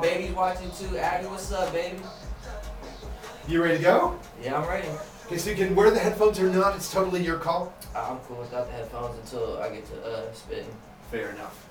baby's watching too. Abby, what's up, baby? You ready to go? Yeah, I'm ready. Okay, so you can wear the headphones or not. It's totally your call. I'm cool without the headphones until I get to spitting. Fair enough.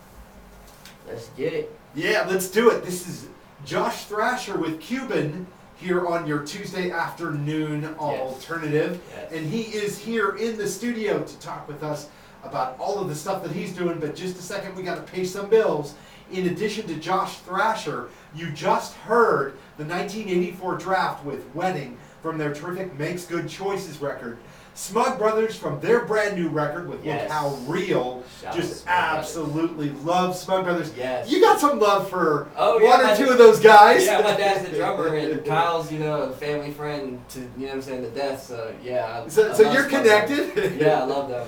Let's get it. Yeah, let's do it. This is Josh Thrasher with Cuban here on your Tuesday afternoon alternative. Yes. And he is here in the studio to talk with us about all of the stuff that he's doing. But just a second, we got to pay some bills. In addition to Josh Thrasher, you just heard the 1984 draft with Wedding from their terrific Makes Good Choices record. Smug Brothers from their brand new record with Look How Real. Shout Just out absolutely love Smug Brothers. Yes. You got some love for one or two of those guys. Yeah, my dad's the drummer and Kyle's, a family friend to, to death. So yeah. So you're connected? Yeah, I love them.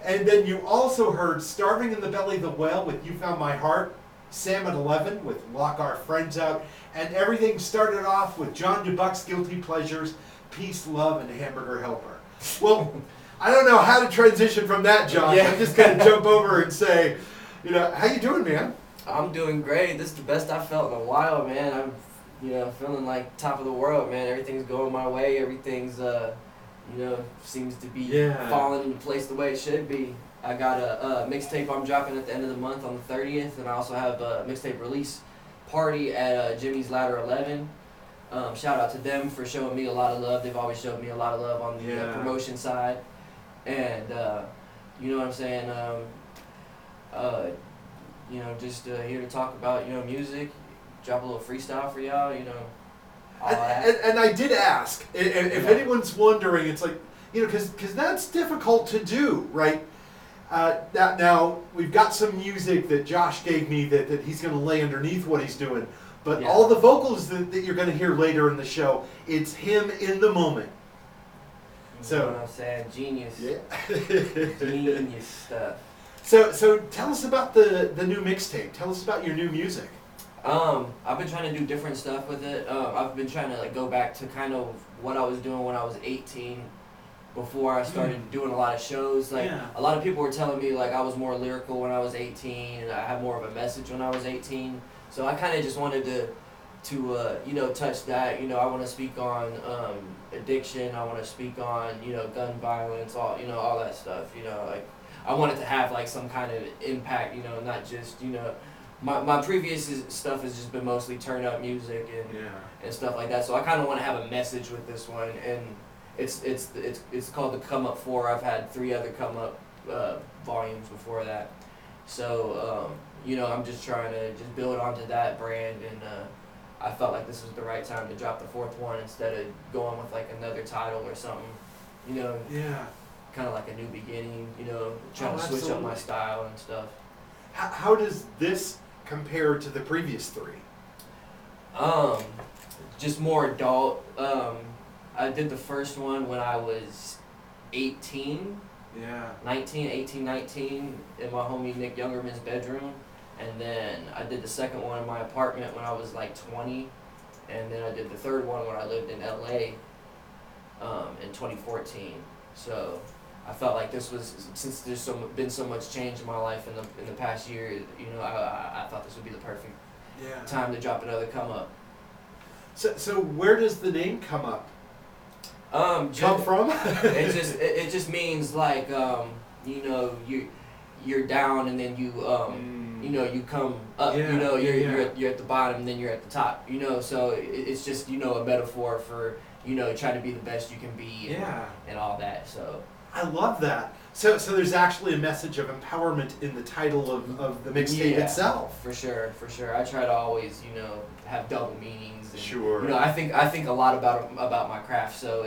And then you also heard Starving in the Belly of the Whale with You Found My Heart, Sam at 11 with Lock Our Friends Out, and everything started off with John DeBuck's Guilty Pleasures, Peace, Love, and Hamburger Helper. Well, I don't know how to transition from that, John. Yeah. I'm just going to jump over and say, how you doing, man? I'm doing great. This is the best I've felt in a while, man. I'm, feeling like top of the world, man. Everything's going my way. Everything's, seems to be falling into place the way it should be. I got a mixtape I'm dropping at the end of the month on the 30th, and I also have a mixtape release party at Jimmy's Ladder 11. Shout out to them for showing me a lot of love. They've always showed me a lot of love on the promotion side. And, you know what I'm saying, just here to talk about, music, drop a little freestyle for y'all, all that. And I did ask, if anyone's wondering, it's like, because that's difficult to do, right? Now, we've got some music that Josh gave me that he's going to lay underneath what he's doing. But all the vocals that you're going to hear later in the show, it's him in the moment. You know what I'm saying? Genius. Yeah. Genius stuff. So tell us about the new mixtape. Tell us about your new music. I've been trying to do different stuff with it. I've been trying to go back to kind of what I was doing when I was 18. Before I started doing a lot of shows, a lot of people were telling me I was more lyrical when I was 18, and I had more of a message when I was 18. So I kind of just wanted to touch that. I want to speak on addiction. I want to speak on gun violence, all that stuff. I wanted to have some kind of impact. Not just my previous stuff has just been mostly turn up music and stuff like that. So I kind of want to have a message with this one, and it's called the Come Up 4. I've had 3 other Come Up volumes before that. So I'm just trying to just build onto that brand, and I felt like this was the right time to drop the 4th one instead of going with another title or something. Kind of like a new beginning. Trying to switch up my style and stuff. How does this compare to the previous 3? Just more adult. I did the first one when I was 18. 18, 19 in my homie Nick Youngerman's bedroom. And then I did the second one in my apartment when I was 20. And then I did the third one when I lived in LA in 2014. So I felt like this was, since there's been so much change in my life in the past year, I thought this would be the perfect time to drop another come up. So where does the name Come Up come from? it just means you're down and then you you come up. You're at the bottom and then you're at the top. So it's just a metaphor for trying to be the best you can be and all that. So I love that. So there's actually a message of empowerment in the title of the mixtape itself. For sure. I try to always have double meanings. And, sure. I think a lot about my craft. So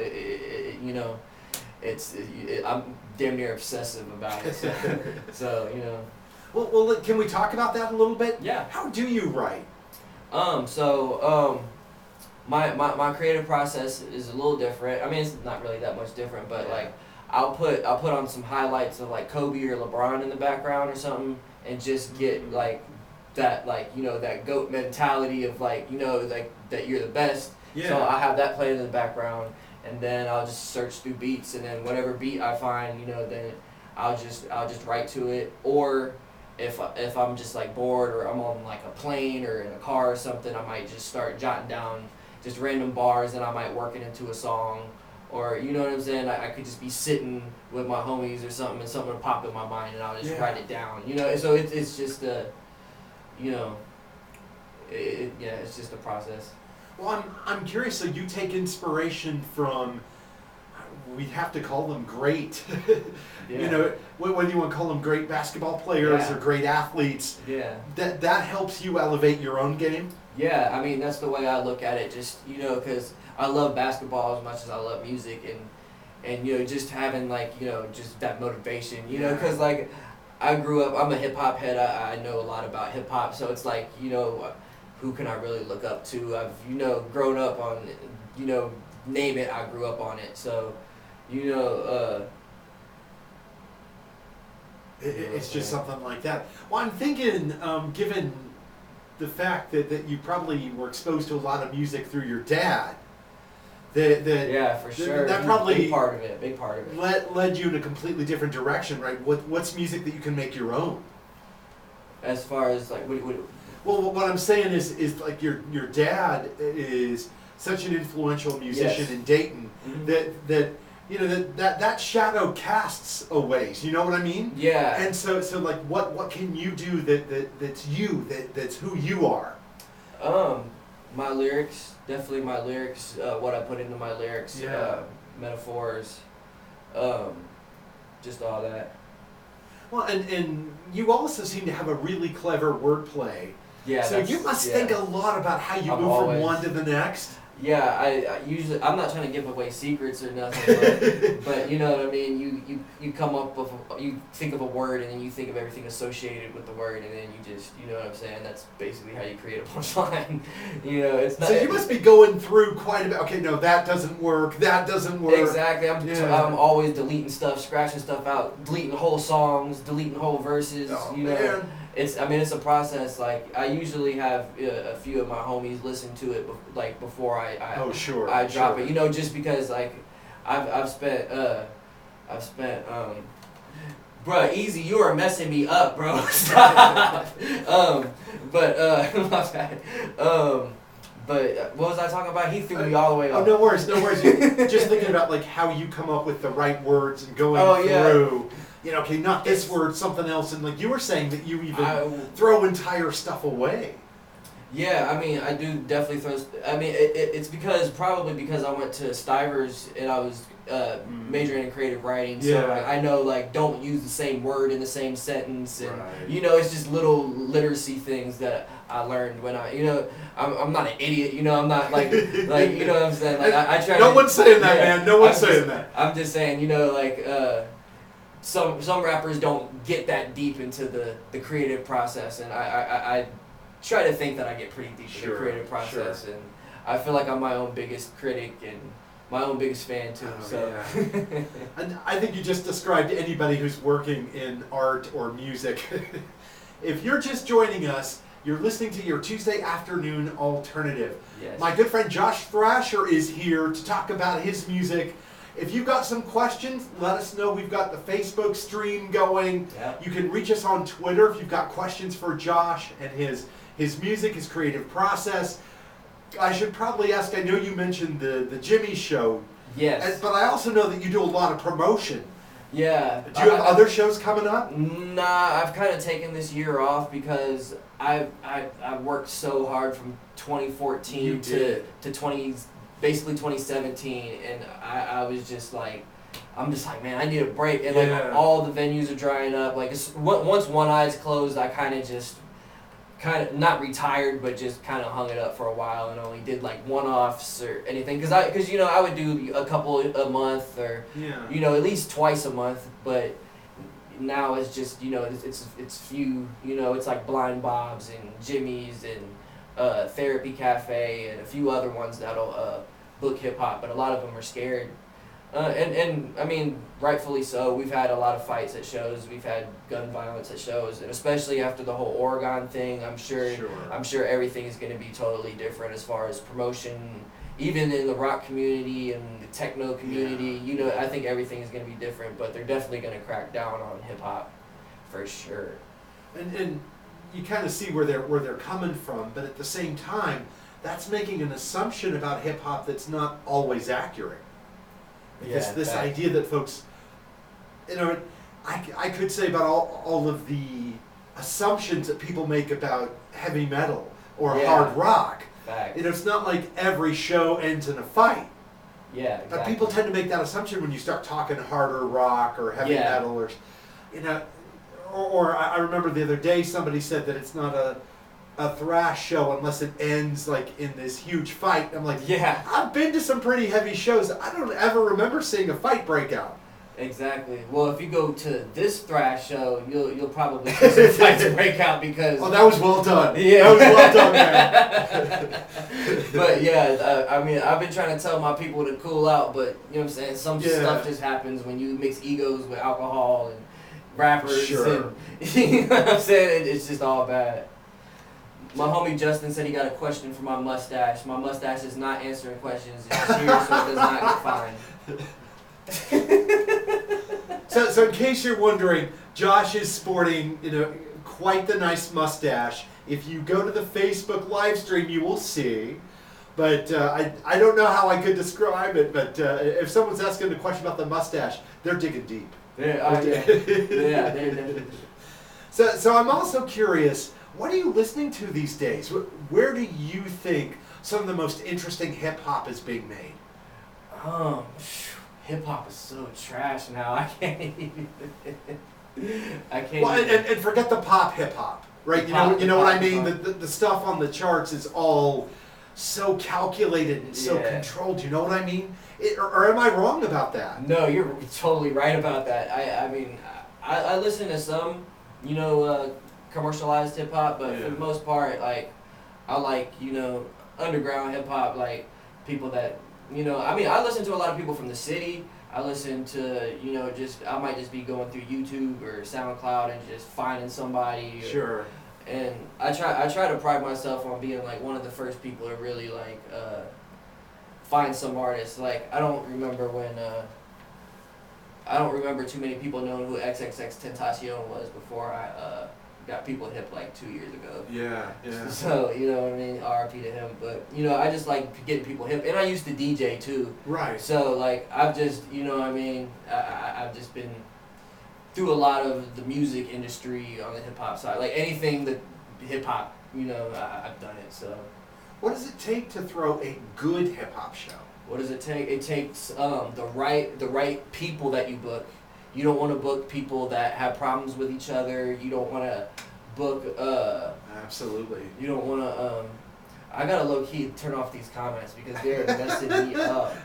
I'm damn near obsessive about it. So Well, can we talk about that a little bit? Yeah. How do you write? My creative process is a little different. I mean, it's not really that much different, but I'll put on some highlights of Kobe or LeBron in the background or something, and just get that that GOAT mentality of that you're the best. Yeah. So I have that playing in the background, and then I'll just search through beats, and then whatever beat I find, then I'll just write to it. Or if I'm just like bored or I'm on like a plane or in a car or something, I might just start jotting down just random bars and I might work it into a song. Or, you know what I'm saying? I could just be sitting with my homies or something and something will pop in my mind and I'll just write it down. You know, so it's just a, you know, it's just a process. Well, I'm curious, so you take inspiration from, we'd have to call them great, you know, whether you want to call them great basketball players or great athletes. Yeah. That helps you elevate your own game? Yeah, I mean, that's the way I look at it, just, you know, because I love basketball as much as I love music, and you know, just having, like, you know, just that motivation, you know, because, like, I grew up, I'm a hip-hop head, I know a lot about hip-hop, so it's like, you know, who can I really look up to? I've, you know, grown up on, you know, name it, I grew up on it, so, you know, it's just something like that. Well, I'm thinking, given the fact that you probably were exposed to a lot of music through your dad, yeah, for sure. That probably big part of it. Led you in a completely different direction, right? What's music that you can make your own? As far as like, well, what I'm saying is like your dad is such an influential musician in Dayton that you know that shadow casts a ways. You know what I mean? Yeah. And so like what can you do that's you that's who you are? My lyrics, definitely my lyrics, what I put into my lyrics, metaphors, just all that. Well, and you also seem to have a really clever wordplay. Yeah. So you must think a lot about how you move from one to the next. Yeah, I usually, I'm not trying to give away secrets or nothing, but you know what I mean. You come up with, you think of a word and then you think of everything associated with the word, and then you just, you know what I'm saying. That's basically how you create a punchline. You know, it's not. So you must be going through quite a bit. Okay, no, that doesn't work. That doesn't work. Exactly. I'm always deleting stuff, scratching stuff out, deleting whole songs, deleting whole verses. Oh, you know. Man. It's a process. Like, I usually have a few of my homies listen to it like before I drop it. You know, just because like I've spent bruh, easy, you are messing me up, bro. Stop. But my bad. But what was I talking about? He threw me all the way up. Oh, no worries. Just thinking about like how you come up with the right words and going through. You know, okay, not this word, something else, and like you were saying that you even throw entire stuff away. Yeah, I mean, I do definitely throw. I mean, it's probably because I went to Stivers and I was majoring in creative writing, so I know like don't use the same word in the same sentence, and you know, it's just little literacy things that I learned when I'm not an idiot, you know, I'm not like you know what I'm saying. Like I try. No one's saying that, man. No one's saying that. I'm just saying, you know, like. Some rappers don't get that deep into the creative process, and I try to think that I get pretty deep in the creative process, and I feel like I'm my own biggest critic and my own biggest fan too. And I think you just described anybody who's working in art or music. If you're just joining us, you're listening to your Tuesday afternoon alternative. Yes. My good friend Josh Thrasher is here to talk about his music. If you've got some questions, let us know. We've got the Facebook stream going. Yep. You can reach us on Twitter if you've got questions for Josh and his music, his creative process. I should probably ask, I know you mentioned the Jimmy Show. Yes. But I also know that you do a lot of promotion. Yeah. Do you have other shows coming up? Nah, I've kind of taken this year off because I worked so hard from 2014 to basically 2017, and I was just like, I'm just like, man, I need a break, and like all the venues are drying up. Like once One Eye's closed, I kind of not retired, but just kind of hung it up for a while and only did like one-offs or anything, because you know I would do a couple a month or you know at least twice a month, but now it's just, you know, it's few, you know, it's like Blind Bob's and Jimmy's and Therapy Cafe and a few other ones that'll book hip hop, but a lot of them are scared. And I mean, rightfully so. We've had a lot of fights at shows. We've had gun violence at shows, and especially after the whole Oregon thing, I'm sure everything is going to be totally different as far as promotion, even in the rock community and the techno community. You know, I think everything is going to be different, but they're definitely going to crack down on hip hop, for sure. And you kind of see where they're coming from, but at the same time, that's making an assumption about hip hop that's not always accurate. This idea that folks, I could say about all of the assumptions that people make about heavy metal or hard rock. Fact. It's not like every show ends in a fight. Yeah, exactly. But people tend to make that assumption when you start talking harder rock or heavy metal, or or I remember the other day somebody said that it's not a thrash show unless it ends like in this huge fight. I'm like, I've been to some pretty heavy shows. I don't ever remember seeing a fight break out. Exactly. Well, if you go to this thrash show, you'll probably see some fights break out because. Oh, that was well done. Yeah, that was well done, man. But yeah, I mean, I've been trying to tell my people to cool out, but you know what I'm saying. Some stuff just happens when you mix egos with alcohol and rappers. Sure. And, you know what I'm saying? It's just all bad. My homie Justin said he got a question for my mustache. My mustache is not answering questions. It's here so it does not get fined. So in case you're wondering, Josh is sporting, quite the nice mustache. If you go to the Facebook live stream, you will see. But I don't know how I could describe it. But if someone's asking a question about the mustache, they're digging deep. Yeah, they're So I'm also curious, what are you listening to these days? Where do you think some of the most interesting hip hop is being made? Hip hop is so trash now. I can't even. Well, and forget the pop hip hop, right? You know what I mean. The stuff on the charts is all so calculated and so controlled. You know what I mean? Or am I wrong about that? No, you're totally right about that. I mean, I listen to some, commercialized hip hop, but for the most part, like, I like, underground hip hop, like people that. I listen to a lot of people from the city. I listen to, I might just be going through YouTube or SoundCloud and just finding somebody. Sure. And I try to pride myself on being like one of the first people to really like find some artists. Like I don't remember too many people knowing who XXXTentacion was before I got people hip like 2 years ago. Yeah. So, you know what I mean? RIP to him. But, I just like getting people hip. And I used to DJ too. Right. So, like, I've just, I've just been through a lot of the music industry on the hip hop side. Like, anything that hip hop, I've done it, so. What does it take to throw a good hip hop show? What does it take? It takes the right people that you book. You don't want to book people that have problems with each other. You don't want to book. Absolutely. You don't want to. I gotta low key turn off these comments because they're messing me up.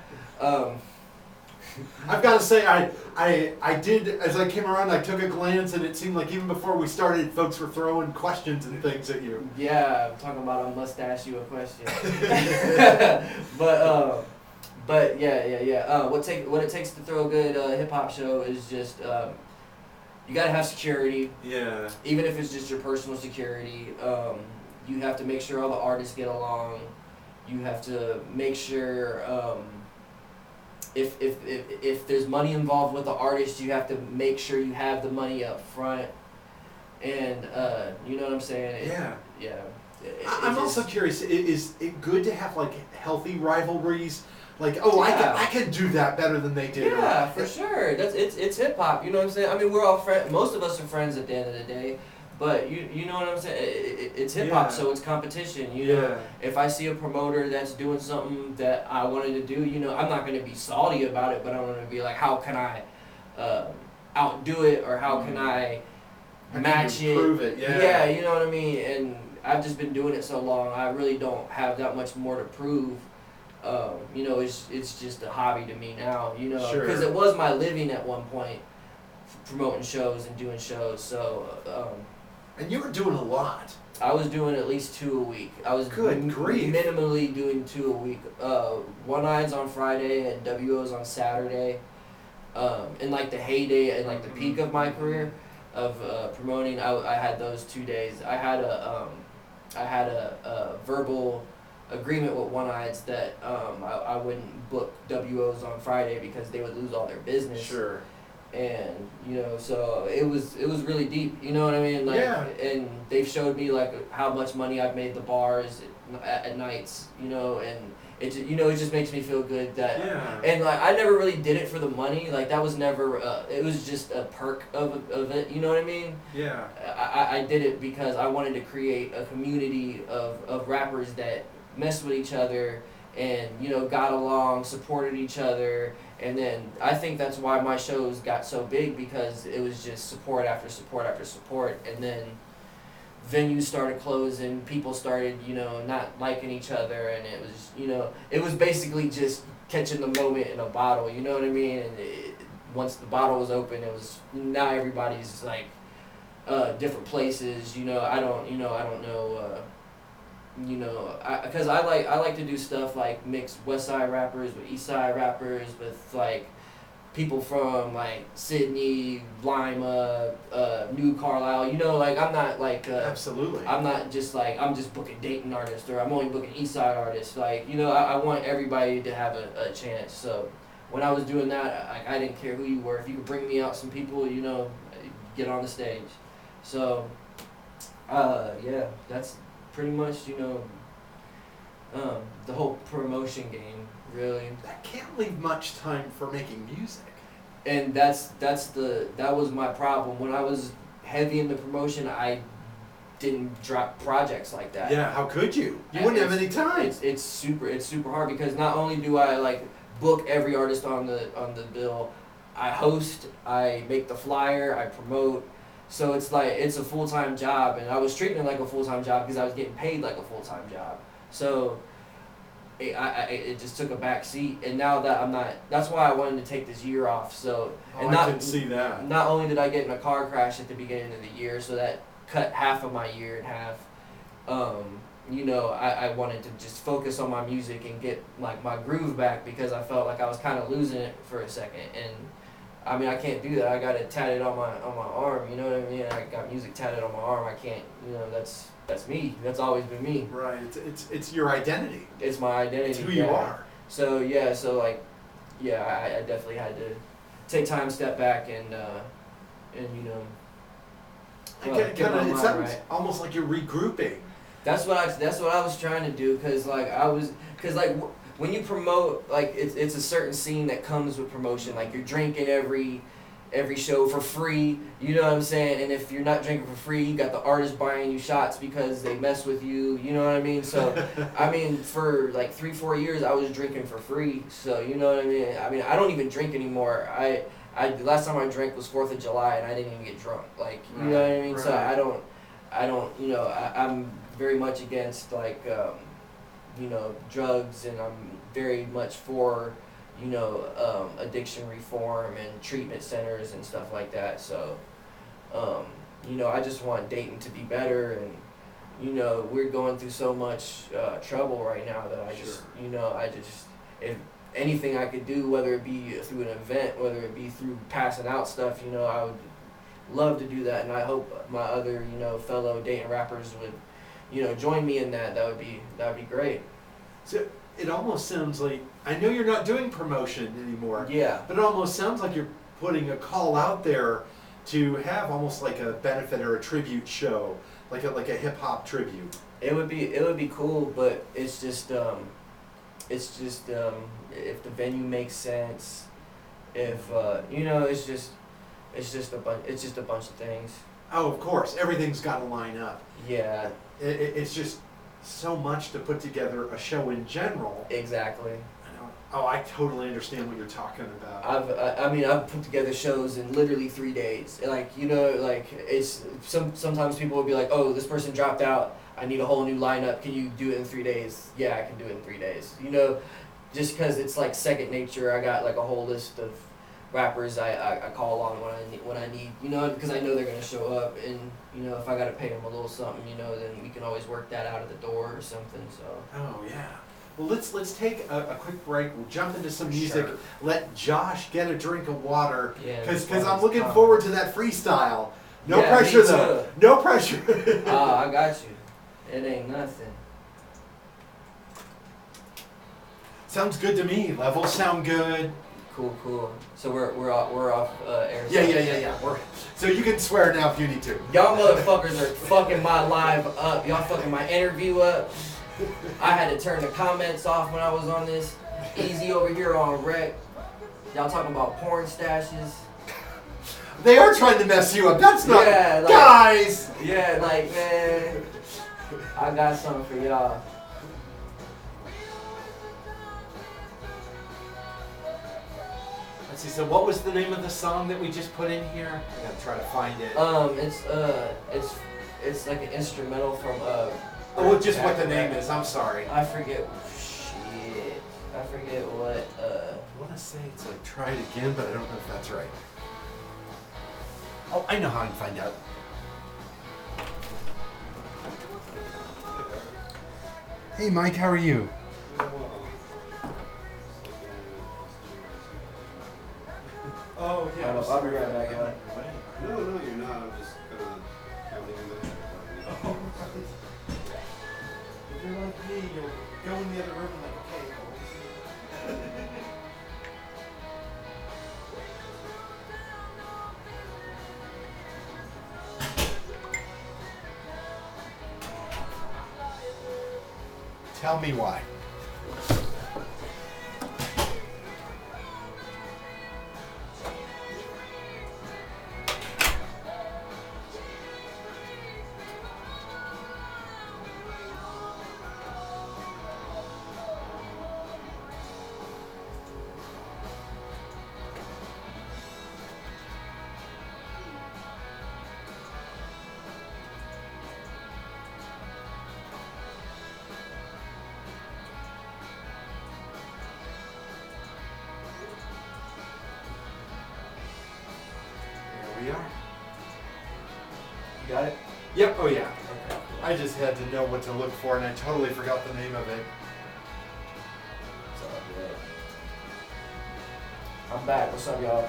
I've got to say, I did, as I came around, I took a glance, and it seemed like even before we started, folks were throwing questions and things at you. Yeah, I'm talking about a mustache you a question. But yeah. What it takes to throw a good hip hop show is just you gotta have security. Yeah. Even if it's just your personal security, you have to make sure all the artists get along. You have to make sure if there's money involved with the artist, you have to make sure you have the money up front. And you know what I'm saying? Yeah. I'm also curious. Is it good to have like healthy rivalries? Like, I can do that better than they did. Yeah, for sure. It's hip hop. You know what I'm saying? I mean, we're all friends. Most of us are friends at the end of the day. But you know what I'm saying? It's hip hop, so it's competition. If I see a promoter that's doing something that I wanted to do, I'm not going to be salty about it, but I'm going to be like, how can I outdo it, or how can I match it? Improve it. Yeah, you know what I mean. And I've just been doing it so long, I really don't have that much more to prove. It's just a hobby to me now, because it was my living at one point, promoting shows and doing shows. So, and you were doing a lot. I was doing at least 2 a week. I was minimally doing 2 a week. One-Eyes on Friday and WOs on Saturday. In like the heyday and like the peak of my career of promoting, I had those 2 days. I had a verbal agreement with One-Eyes that I wouldn't book WOs on Friday because they would lose all their business. Sure. And so it was really deep, you know what I mean, like, and they've showed me like how much money I've made the bars at nights, and it just makes me feel good that and like I never really did it for the money, like that was never it was just a perk of it, you know what I mean. I did it because I wanted to create a community of rappers that messed with each other and got along, supported each other. And then I think that's why my shows got so big, because it was just support after support after support. And then venues started closing, people started, not liking each other, and it was basically just catching the moment in a bottle, you know what I mean? And once the bottle was open, it was, now everybody's like different places, I don't know. Because I like to do stuff like mix West Side rappers with East Side rappers with like people from like Sydney, Lima, New Carlisle. Like I'm not like absolutely. I'm not just like I'm just booking Dayton artists, or I'm only booking East Side artists. Like I want everybody to have a chance. So when I was doing that, I didn't care who you were. If you could bring me out some people, get on the stage. So that's pretty much, the whole promotion game, really. That can't leave much time for making music. And that was my problem. When I was heavy in the promotion, I didn't drop projects like that. Yeah, how could you? You wouldn't have any time. It's super hard, because not only do I like book every artist on the bill, I host, I make the flyer, I promote. So it's like, it's a full-time job, and I was treating it like a full-time job because I was getting paid like a full-time job. So it just took a back seat, and now that I'm not, that's why I wanted to take this year off. So I can see that. Not only did I get in a car crash at the beginning of the year, so that cut half of my year in half. I wanted to just focus on my music and get like my groove back, because I felt like I was kind of losing it for a second. And I mean, I can't do that. I got it tatted on my arm, you know what I mean? I got music tatted on my arm. I can't, that's me. That's always been me. Right. It's your identity. It's my identity. It's who you are. So I definitely had to take time, step back, and it sounds almost like you're regrouping. That's what I was trying to do, because when you promote, like it's a certain scene that comes with promotion. Like you're drinking every show for free, you know what I'm saying? And if you're not drinking for free, you got the artist buying you shots because they mess with you, you know what I mean? So I mean, for like 3-4 years I was drinking for free. So you know what I mean? I don't even drink anymore. I the last time I drank was 4th of July, and I didn't even get drunk. Like, you know what I mean? Right. So I don't I'm very much against like drugs, and I'm very much for addiction reform and treatment centers and stuff like that. So I just want Dayton to be better, and we're going through so much trouble right now that I just if anything I could do, whether it be through an event, whether it be through passing out stuff, I would love to do that. And I hope my other fellow Dayton rappers would join me in that. That would be great. So it almost sounds like, I know you're not doing promotion anymore. Yeah. But it almost sounds like you're putting a call out there to have almost like a benefit or a tribute show, like a hip hop tribute. It would be cool, but it's just if the venue makes sense, if it's just a bunch of things. Oh, of course, everything's got to line up. Yeah. It's just so much to put together a show in general. Exactly. I totally understand what you're talking about. I've put together shows in literally 3 days. Like, it's sometimes people will be like, oh, this person dropped out, I need a whole new lineup, can you do it in 3 days? Yeah, I can do it in 3 days. Just because it's like second nature. I got like a whole list of rappers I call on when I need, because I know they're going to show up, and if I got to pay them a little something, then we can always work that out of the door or something. So. Oh yeah. Well, let's take a quick break. We'll jump into some music. Sure. Let Josh get a drink of water, because I'm looking fun. forward to that freestyle. No pressure though. No pressure. I got you. It ain't nothing. Sounds good to me. Levels sound good. Cool. So we're off air. Yeah. So you can swear now if you need to. Y'all motherfuckers are fucking my live up. Y'all fucking my interview up. I had to turn the comments off when I was on this. Easy over here on rec. Y'all talking about porn stashes. They are trying to mess you up. That's not... Yeah, like, guys! Yeah, like, man. I got something for y'all. Let's see, so what was the name of the song that we just put in here? I gotta try to find it. It's like an instrumental from well, just what the name is, I'm sorry. I forget. Shit. I forget what I wanna say it's like Try It Again, but I don't know if that's right. Oh, I know how I can find out. Hey Mike, how are you? Oh, yeah. I'll be right back, guys. No, you're not. I'm just kind of counting in my head. Oh, if you're like me, you'll go in the other room and like, okay. Tell me why. We are. You got it? Yep, oh yeah. Okay. I just had to know what to look for and I totally forgot the name of it. It's all good. I'm back. What's up, y'all?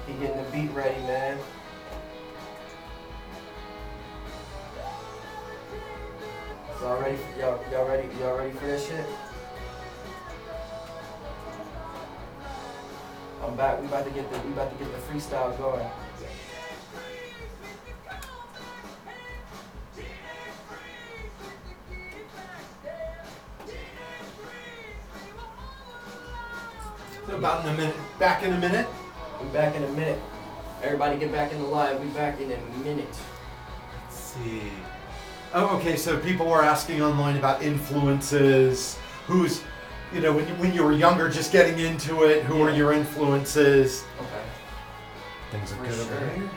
He getting the beat ready, man. Y'all ready? Y'all ready? Y'all ready for this shit? I'm back. We about to get the freestyle going. So about in a minute. Back in a minute? We back in a minute. Everybody get back in the live. We back in a minute. Let's see. Oh, okay. So people were asking online about influences. Who's, you know, when you were younger, just getting into it. Who are your influences? Okay. Things are For good sure. over here.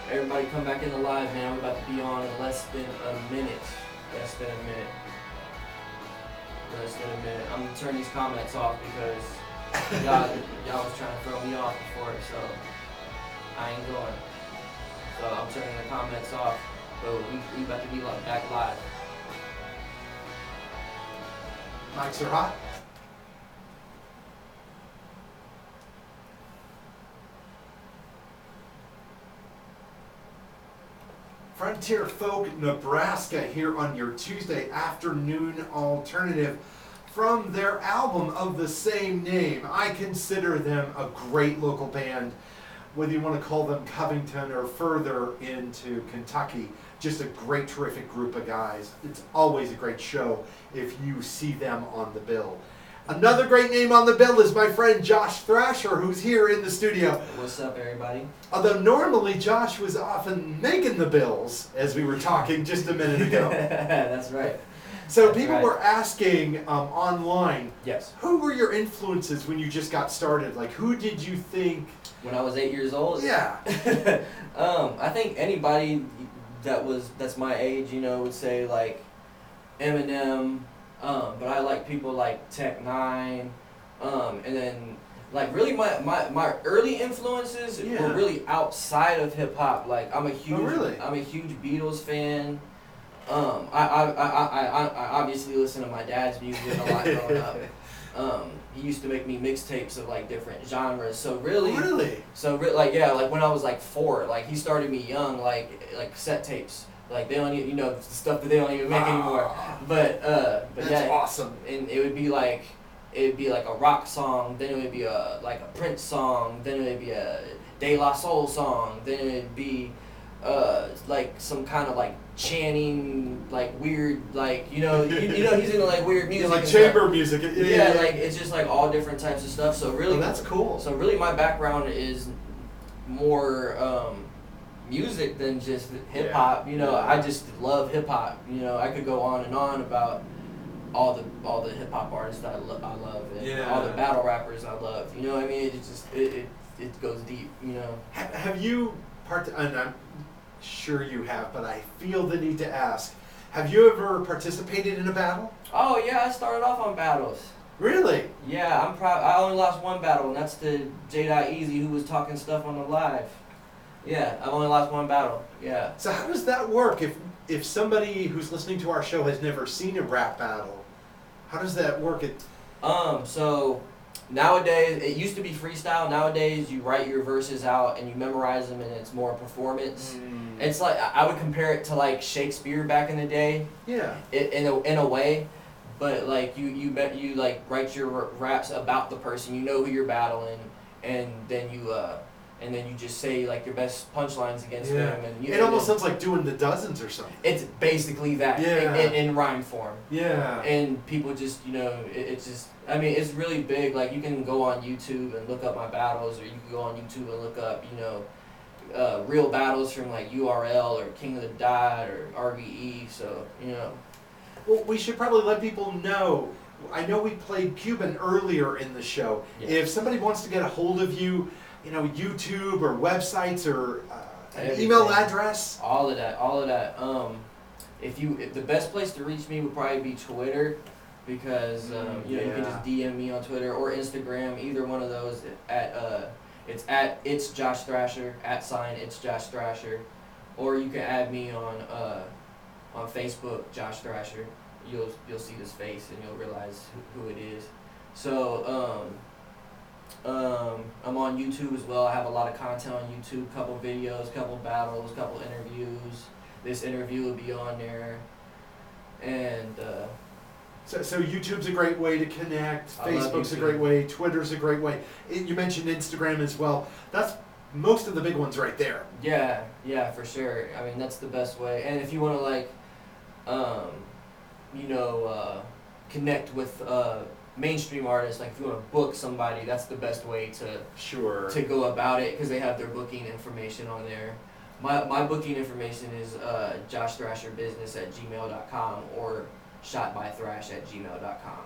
Everybody come back in the live, man. We're about to be on in less than a minute. Less than a minute. Less than a minute. I'm gonna turn these comments off because y'all was trying to throw me off before, so I ain't going. So I'm turning the comments off. So we about to be back live. Mics are hot. Frontier Folk Nebraska here on your Tuesday afternoon alternative from their album of the same name. I consider them a great local band, whether you want to call them Covington or further into Kentucky. Just a great, terrific group of guys. It's always a great show if you see them on the bill. Another great name on the bill is my friend Josh Thrasher, who's here in the studio. What's up, everybody? Although normally Josh was often making the bills, as we were talking just a minute ago. That's right. So That's people right. were asking online, Yes. who were your influences when you just got started? Like, who did you think? When I was 8 years old? Yeah. I think anybody that's my age, you know, would say like Eminem, but I like people like Tech Nine, and then like really my early influences were really outside of hip hop. Like I'm a huge Beatles fan. I obviously listen to my dad's music a lot growing up. he used to make me mixtapes of like different genres. So really, like yeah, like when I was like 4, like he started me young, like cassette tapes. Like they don't even, you know, stuff that they don't even make anymore. But that's yeah, awesome. And it would be like a rock song, then it would be like a Prince song, then it would be a De La Soul song, then it would be like some kind of like chanting, like weird, like you know he's into like weird music, like chamber music. Yeah, like it's just like all different types of stuff. So really, that's cool. So really, my background is more music than just hip hop. You know, I just love hip hop. You know, I could go on and on about all the hip hop artists that I love, and all the battle rappers I love. You know what I mean? It's just it goes deep. You know. Have you and I'm sure you have, but I feel the need to ask. Have you ever participated in a battle? Oh yeah, I started off on battles. Really? Yeah, I'm proud. I only lost one battle, and that's to J.Easy, who was talking stuff on the live. Yeah, I've only lost one battle. Yeah. So how does that work? If somebody who's listening to our show has never seen a rap battle, how does that work? So nowadays, it used to be freestyle. Nowadays, you write your verses out and you memorize them, and it's more performance. It's like, I would compare it to like Shakespeare back in the day. Yeah. In a way, but like you like write your raps about the person. You know who you're battling, and then you just say like your best punchlines against them. And it almost sounds like doing the dozens or something. It's basically that in rhyme form. Yeah. And people just, you know, it's just, I mean, it's really big. Like you can go on YouTube and look up my battles, or you can go on YouTube and look up, you know, real battles from like URL or King of the Dot or RVE. So, you know. Well, we should probably let people know. I know we played Cuban earlier in the show. Yeah. If somebody wants to get a hold of you, you know, YouTube or websites or an email address. All of that. If the best place to reach me would probably be Twitter, because you know, you can just DM me on Twitter or Instagram. Either one of those it's Josh Thrasher @ it's Josh Thrasher, or you can add me on Facebook, Josh Thrasher. You'll see this face and you'll realize who it is. So I'm on YouTube as well. I have a lot of content on YouTube, couple videos, couple battles, couple interviews. This interview will be on there. And so YouTube's a great way to connect. Facebook's a great way. Twitter's a great way. You mentioned Instagram as well. That's most of the big ones right there. Yeah, for sure. I mean, that's the best way. And if you want to like, you know, connect with mainstream artists, like if you want to book somebody, that's the best way to go about it, because they have their booking information on there. My booking information is joshthrasherbusiness@gmail.com or shotbythrash@gmail.com.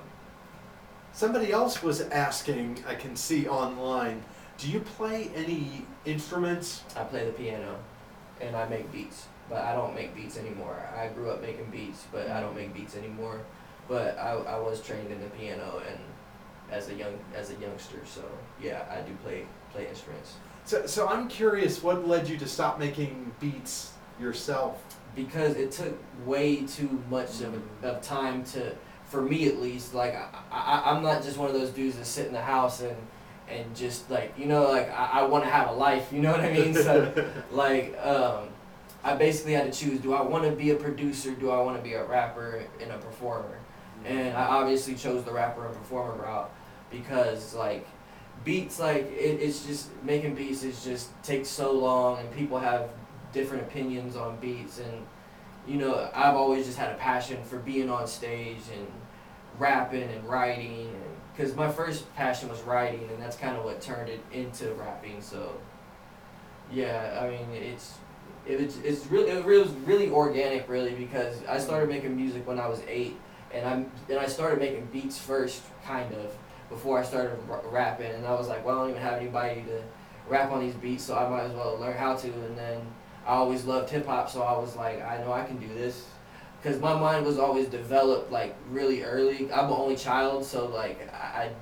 Somebody else was asking, I can see online, do you play any instruments? I play the piano and I make beats, but I don't make beats anymore. I grew up making beats, but I don't make beats anymore. But I was trained in the piano and as a youngster, so yeah, I do play instruments. So I'm curious, what led you to stop making beats yourself? Because it took way too much of time for me at least. Like I'm not just one of those dudes that sit in the house and just like, you know, like I want to have a life, you know what I mean? So like I basically had to choose, do I want to be a producer, do I want to be a rapper and a performer? And I obviously chose the rapper and performer route, because like beats, like it's just, making beats is just takes so long, and people have different opinions on beats. And you know, I've always just had a passion for being on stage and rapping and writing, because my first passion was writing, and that's kind of what turned it into rapping. So yeah, I mean, it was really organic, really, because I started making music when I was 8, and I started making beats first, kind of, before I started rapping. And I was like, well, I don't even have anybody to rap on these beats, so I might as well learn how to. And then I always loved hip hop, so I was like, I know I can do this, because my mind was always developed like really early. I'm the only child, so like I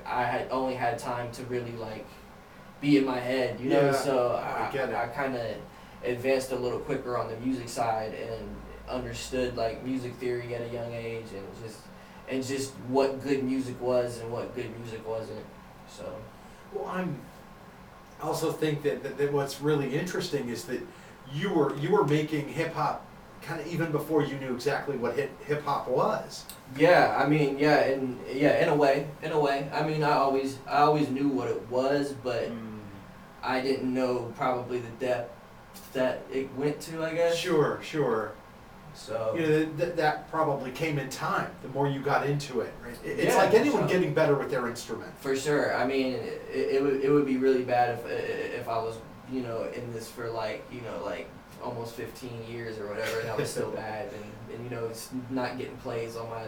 had only had time to really like be in my head, you know. So I kind of advanced a little quicker on the music side and understood like music theory at a young age, and just what good music was and what good music wasn't. So. Well, I also think that what's really interesting is that you were making hip hop kind of even before you knew exactly what hip hop was. Yeah, I mean, in a way. I mean, I always knew what it was, but I didn't know probably the depth that it went to, I guess. Sure. So that probably came in time. The more you got into it, right? It's like anyone getting better with their instrument. For sure. I mean, it would be really bad if I was in this for like almost 15 years or whatever, and I was so bad, and it's not getting plays on my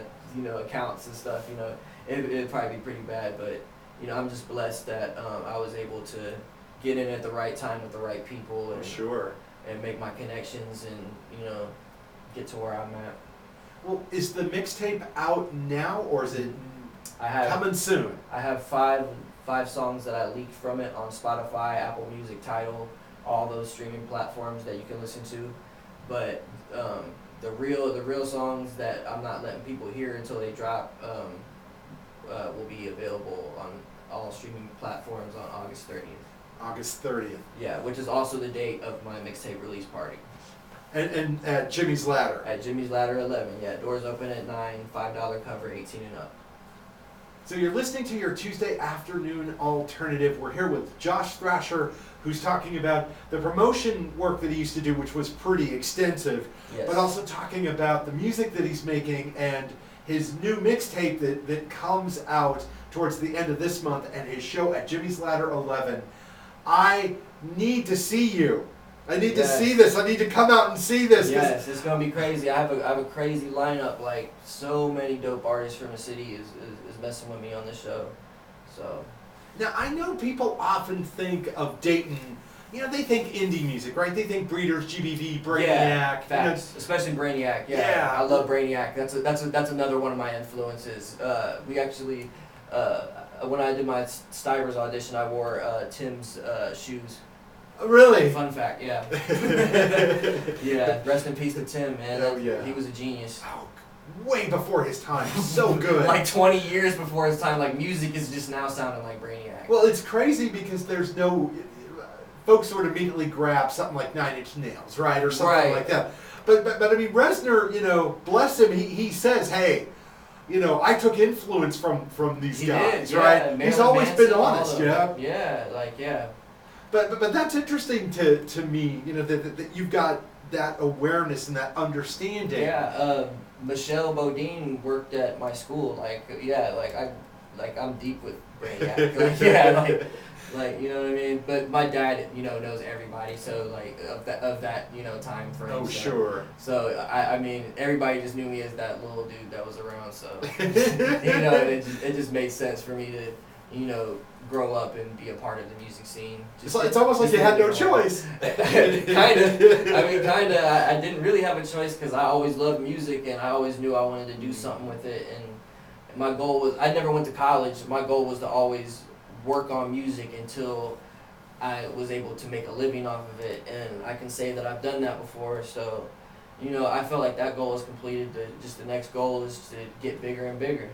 accounts and stuff. It'd probably be pretty bad, but I'm just blessed that I was able to get in at the right time with the right people, and and make my connections, and get to where I'm at. Well, is the mixtape out now, or is it coming soon? I have five songs that I leaked from it on Spotify, Apple Music, Tidal, all those streaming platforms that you can listen to. But the real songs that I'm not letting people hear until they drop will be available on all streaming platforms on August 30th. August 30th. Yeah, which is also the date of my mixtape release party. And at Jimmy's Ladder. At Jimmy's Ladder 11, yeah. Doors open at 9, $5 cover, 18 and up. So you're listening to your Tuesday afternoon alternative. We're here with Josh Thrasher, who's talking about the promotion work that he used to do, which was pretty extensive, but also talking about the music that he's making and his new mixtape that comes out towards the end of this month, and his show at Jimmy's Ladder 11. I need to see you. I need to see this. I need to come out and see this. Yes, it's gonna be crazy. I have a crazy lineup. Like, so many dope artists from the city is messing with me on this show. So now I know people often think of Dayton. They think indie music, right? They think Breeders, GBV, Brainiac. Yeah, facts. Especially Brainiac. Yeah, I love Brainiac. That's another one of my influences. We actually, when I did my Stivers audition, I wore Tim's shoes. Really? Fun fact, yeah. Yeah, rest in peace to Tim, man. Oh, yeah. He was a genius. Oh, way before his time. So good. Like 20 years before his time. Like, music is just now sounding like Brainiac. Well, it's crazy because there's no... Folks sort of immediately grab something like 9 Inch Nails, right? Or something like that. But I mean, Reznor, bless him, he says, hey... I took influence from these guys, right? He's always been honest, yeah. But that's interesting to me, that you've got that awareness and that understanding. Yeah, Michelle Bodine worked at my school. I'm deep with Brainiac. Like, you know what I mean? But my dad, knows everybody, so like of that time frame. Oh, sure. So I mean, everybody just knew me as that little dude that was around. So it just made sense for me to grow up and be a part of the music scene. It's almost like you had no choice. Kinda. I didn't really have a choice because I always loved music and I always knew I wanted to do something with it. And my goal was, I never went to college. My goal was to always work on music until I was able to make a living off of it. And I can say that I've done that before. So, I feel like that goal is completed. The next goal is to get bigger and bigger.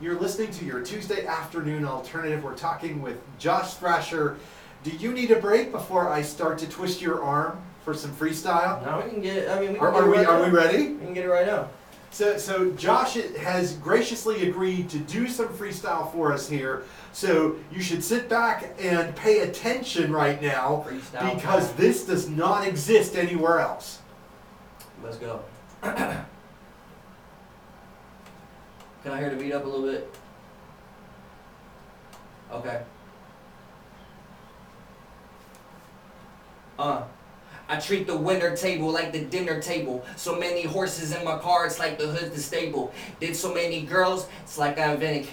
You're listening to your Tuesday afternoon alternative. We're talking with Josh Thrasher. Do you need a break before I start to twist your arm for some freestyle? No, we can get it. I mean, are we ready? We can get it right now. So Josh has graciously agreed to do some freestyle for us here. So you should sit back and pay attention right now because this does not exist anywhere else. Let's go. Can I hear the beat up a little bit? Okay. I treat the winner table like the dinner table. So many horses in my car, it's like the hood's the stable. Did so many girls, it's like I invented.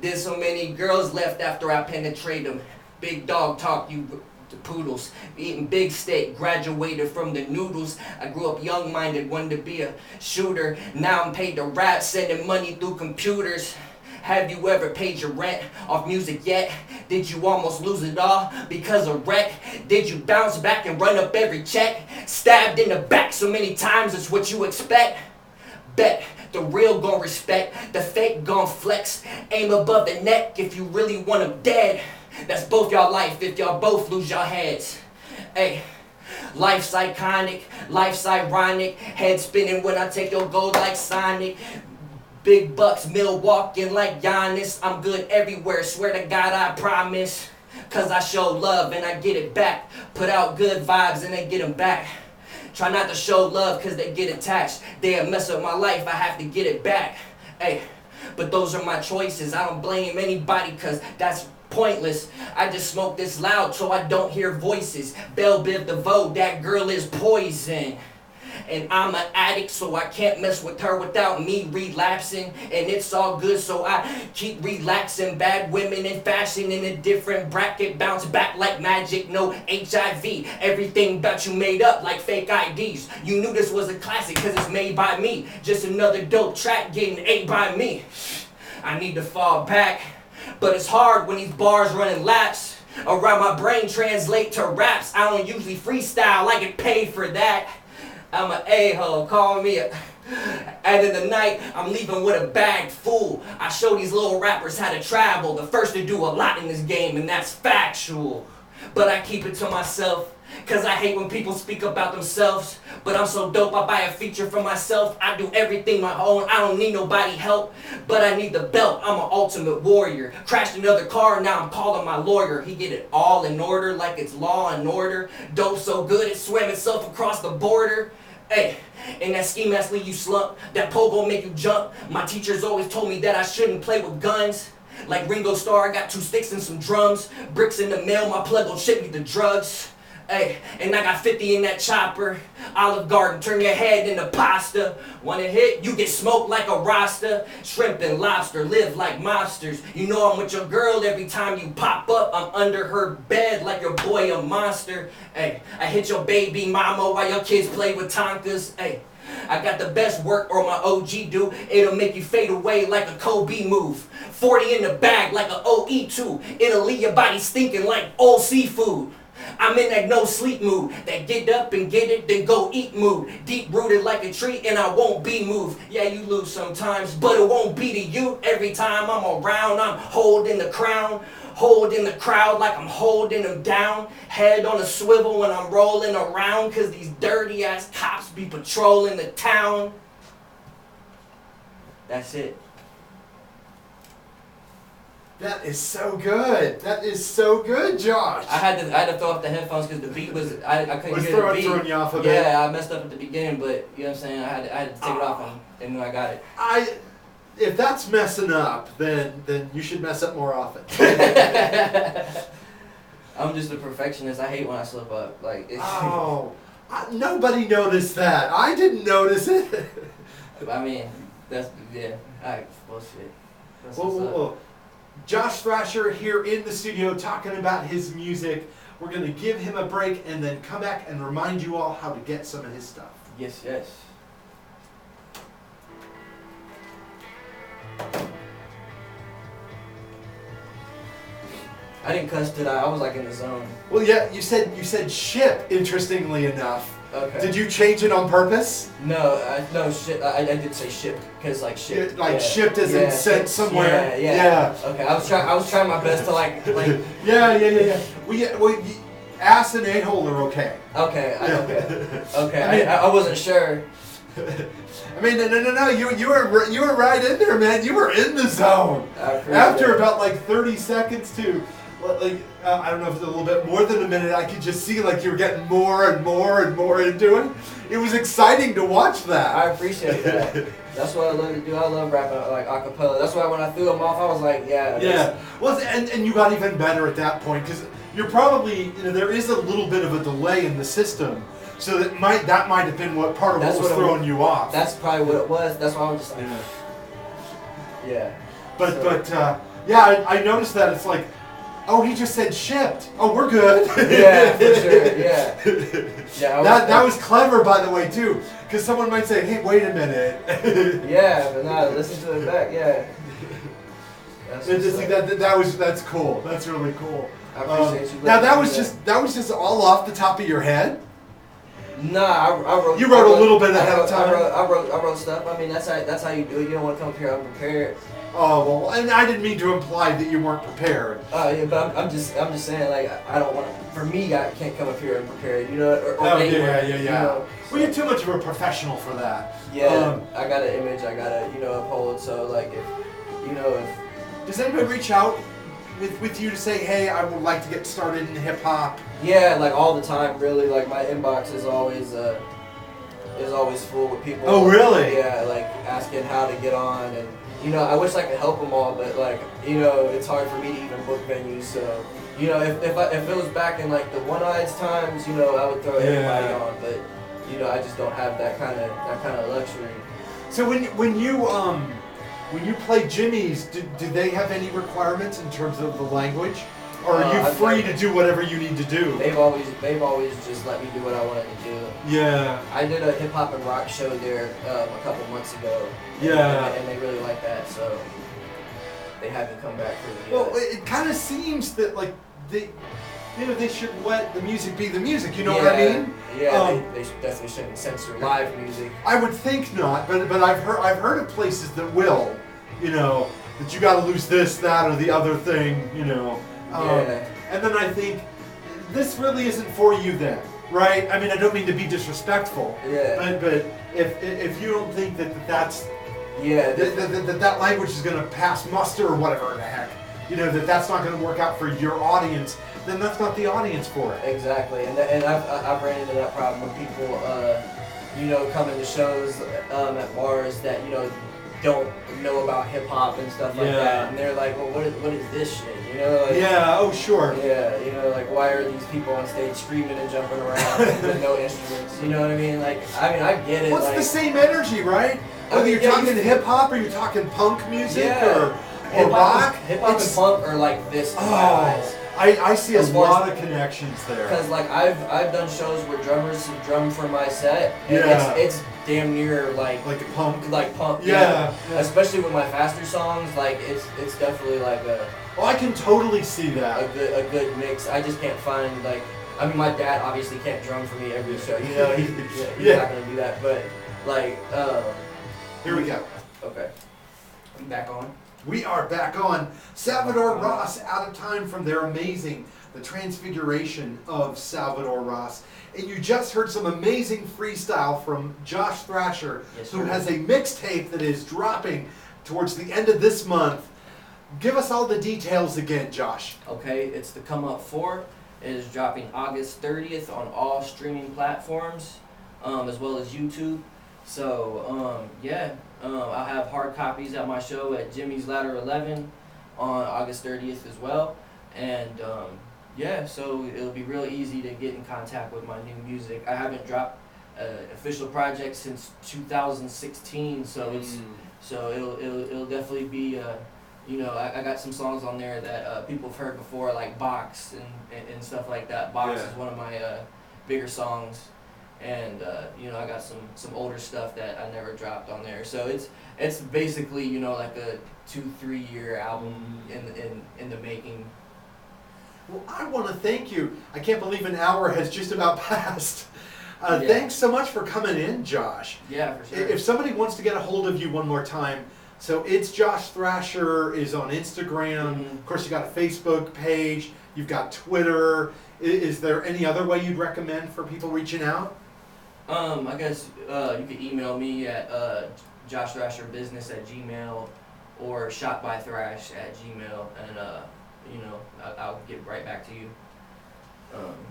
Did so many girls left after I penetrate them. Big dog talk, you the poodles. Eating big steak, graduated from the noodles. I grew up young-minded, wanted to be a shooter. Now I'm paid to rap, sending money through computers. Have you ever paid your rent off music yet? Did you almost lose it all because of wreck? Did you bounce back and run up every check? Stabbed in the back so many times, it's what you expect. Bet The real gon' respect, the fake gon' flex. Aim above the neck if you really want them dead. That's both y'all life if y'all both lose y'all heads. Hey, life's iconic, life's ironic. Head spinning when I take your gold like Sonic. Big bucks, Milwaukee like Giannis. I'm good everywhere, swear to God I promise. Cause I show love and I get it back. Put out good vibes and they get them back. Try not to show love cause they get attached. They'll mess up my life, I have to get it back. Hey, but those are my choices. I don't blame anybody cause that's pointless. I just smoke this loud so I don't hear voices. Belle Biv DeVoe, that girl is poison. And I'm an addict, so I can't mess with her without me relapsing. And it's all good, so I keep relaxing. Bad women in fashion in a different bracket. Bounce back like magic, no HIV. Everything about you made up like fake IDs. You knew this was a classic cause it's made by me. Just another dope track getting ate by me. I need to fall back, but it's hard when these bars running laps around my brain translate to raps. I don't usually freestyle, I get paid for that. I'm an a-hole, call me a... End of the night, I'm leaving with a bag full. I show these little rappers how to travel. The first to do a lot in this game, and that's factual. But I keep it to myself, cause I hate when people speak about themselves. But I'm so dope, I buy a feature for myself. I do everything my own, I don't need nobody help. But I need the belt, I'm an ultimate warrior. Crashed another car, now I'm calling my lawyer. He get it all in order, like it's law and order. Dope so good, it swam itself across the border. Hey, and that ski mask leave you slump. That pole gon' make you jump. My teachers always told me that I shouldn't play with guns. Like Ringo Starr, I got 2 sticks and some drums. Bricks in the mail, my plug gon' ship me the drugs. Hey, and I got 50 in that chopper. Olive Garden, turn your head into pasta. Wanna hit? You get smoked like a Rasta. Shrimp and lobster, live like mobsters. You know I'm with your girl every time you pop up. I'm under her bed like your boy a monster. Hey, I hit your baby mama while your kids play with Tonkas. Hey, I got the best work or my OG do. It'll make you fade away like a Kobe move. 40 in the bag like a OE2. It'll leave your body stinking like old seafood. I'm in that no sleep mood, that get up and get it, then go eat mood. Deep rooted like a tree and I won't be moved. Yeah, you lose sometimes, but it won't be to you. Every time I'm around, I'm holding the crown. Holding the crowd like I'm holding them down. Head on a swivel when I'm rolling around. Cause these dirty ass cops be patrolling the town. That's it. That is so good. That is so good, Josh. I had to throw off the headphones because the beat was I couldn't hear the beat. Throwing you off a bit. Yeah, I messed up at the beginning, but you know what I'm saying. I had to take it off and then I got it. If that's messing up, then you should mess up more often. I'm just a perfectionist. I hate when I slip up. Like nobody noticed that. I didn't notice it. I mean, that's Alright, bullshit. Whoa. Josh Thrasher here in the studio talking about his music. We're going to give him a break and then come back and remind you all how to get some of his stuff. Yes. I didn't cuss today. I was like in the zone. Well, yeah, you said ship, interestingly enough. Okay. Did you change it on purpose? No, shit. I did say ship because like ship. Shipped as in sent somewhere. Yeah. Okay, I was trying my best to like. Yeah. Well, ass and a-hole are okay. Okay. Okay. I wasn't sure. I mean, no. You were right in there, man. You were in the zone. After about like 30 seconds to. I don't know if it's a little bit more than a minute. I could just see like you were getting more and more into it. It was exciting to watch that. I appreciate that. That's what I love to do. I love rapping like acapella. That's why when I threw them off, I was like, yeah. Well, and you got even better at that point because you're probably there is a little bit of a delay in the system, so that might have been what was throwing you off. That's probably what it was. That's why I was just like, yeah. I noticed that it's like. Oh, he just said shipped. Oh, we're good. Yeah, for sure. Yeah. That was clever, by the way, too, because someone might say, "Hey, wait a minute." Yeah, but no, listen to it back. Yeah. That's cool. That's really cool. I appreciate you. Now that was just all off the top of your head. Nah, I wrote. You wrote a little bit ahead of time. I wrote stuff. I mean, that's how you do it. You don't want to come here unprepared. Oh well, and I didn't mean to imply that you weren't prepared. Yeah, but I'm just saying, like, I don't want to. For me, I can't come up here unprepared. You know, or Oh anyone, yeah. You know? Well, you're too much of a professional for that. Yeah, I got an image I gotta uphold. So like, if does anybody reach out with you to say, hey, I would like to get started in hip hop? Yeah, like all the time, really. Like my inbox is always full with people. Oh really? Yeah, like asking how to get on, and I wish I could help them all, but like it's hard for me to even book venues. So if it was back in like the One-Eyed's times, I would throw everybody on, but I just don't have that kind of luxury. So when you play Jimmy's, do they have any requirements in terms of the language? Or are you free to do whatever you need to do? They've always just let me do what I wanted to do. Yeah. I did a hip hop and rock show there a couple months ago. Yeah. And they really liked that, so they haven't come back for the. Well, it kind of seems that like they should let the music be the music. You know what I mean? Yeah. They definitely shouldn't censor live music. I would think not, but I've heard of places that will. That you got to lose this, that, or the other thing. And then I think this really isn't for you then, right? I mean, I don't mean to be disrespectful. Yeah. But if you don't think that's that language is going to pass muster or whatever the heck, that's not going to work out for your audience, then that's not the audience for it. Exactly, and I've ran into that problem with people, coming to shows at bars that don't know about hip hop and stuff like that, and they're like, well, what is this shit? Like, yeah. Oh, sure. Yeah. Like, why are these people on stage screaming and jumping around with no instruments? You know what I mean? Like, I get it. Well, it's the same energy, right? Whether you're talking hip hop or you're talking punk music or rock. Hip hop and punk are like this in my eyes. I see a lot of connections there. Because like I've done shows where drummers have drummed for my set, and it's damn near like a punk. Like punk. Yeah. Especially with my faster songs, like it's definitely like a. Oh, I can totally see that. A good mix. I just can't find like. I mean, my dad obviously can't drum for me every show. He's not gonna do that. But like. Here we go. Okay. I'm back on. We are back on. Salvador Ross, out of time from their amazing The Transfiguration of Salvador Ross. And you just heard some amazing freestyle from Josh Thrasher, who has a mixtape that is dropping towards the end of this month. Give us all the details again, Josh. Okay, it's the Come Up 4. It is dropping August 30th on all streaming platforms, as well as YouTube. So, I'll have hard copies at my show at Jimmy's Ladder 11 on August 30th as well. And, so it'll be real easy to get in contact with my new music. I haven't dropped an official project since 2016, so it'll definitely be, I got some songs on there that people have heard before, like Box and stuff like that. Box is one of my bigger songs. And I got some older stuff that I never dropped on there. So it's basically like a 2-3 year album in the making. Well, I want to thank you. I can't believe an hour has just about passed. Thanks so much for coming in, Josh. Yeah, for sure. If somebody wants to get a hold of you one more time, so it's Josh Thrasher is on Instagram. Mm-hmm. Of course, you got a Facebook page. You've got Twitter. Is there any other way you'd recommend for people reaching out? I guess you could email me at joshthrasherbusiness@gmail or shotbythrash@gmail, and I'll get right back to you.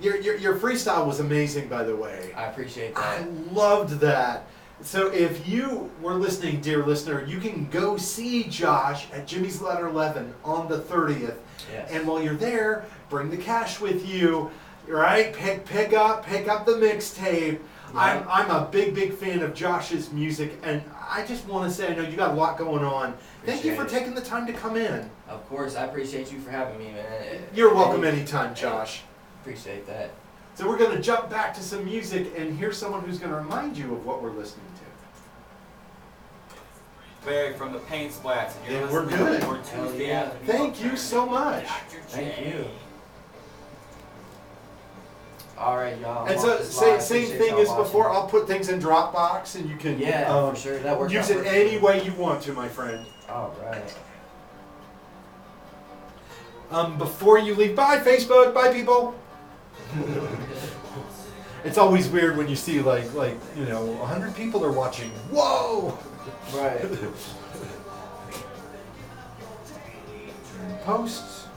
Your freestyle was amazing, by the way. I appreciate that. I loved that. So if you were listening, dear listener, you can go see Josh at Jimmy's Ladder 11 on the 30th. Yes. And while you're there, bring the cash with you, right? Pick up the mixtape. Yeah. I'm a big fan of Josh's music, and I just want to say, I know you got a lot going on. Thank you for taking the time to come in. Of course, I appreciate you for having me, man. You're welcome anytime, Josh. Appreciate that. So we're going to jump back to some music, and here's someone who's going to remind you of what we're listening to. Barry from the Paint Splats. And we're good. Thank you so much. Thank you. All right, y'all. And so same thing as before. I'll put things in Dropbox, and you can for sure. That works. Use it any way you want to, my friend. All right. Before you leave, bye Facebook, bye people. It's always weird when you see like 100 people are watching. Whoa! Right. Posts.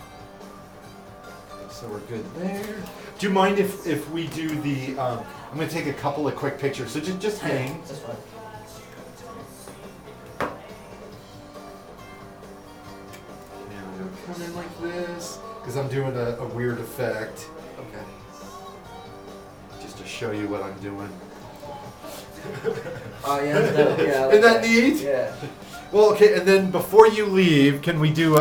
So we're good there. Do you mind if we do the? I'm gonna take a couple of quick pictures. So just hang. That's fine. Come in like this because I'm doing a weird effect. Okay. Just to show you what I'm doing. Oh yeah, that's dope. Yeah. I like Isn't that neat? Yeah. Well, okay, and then before you leave, can we do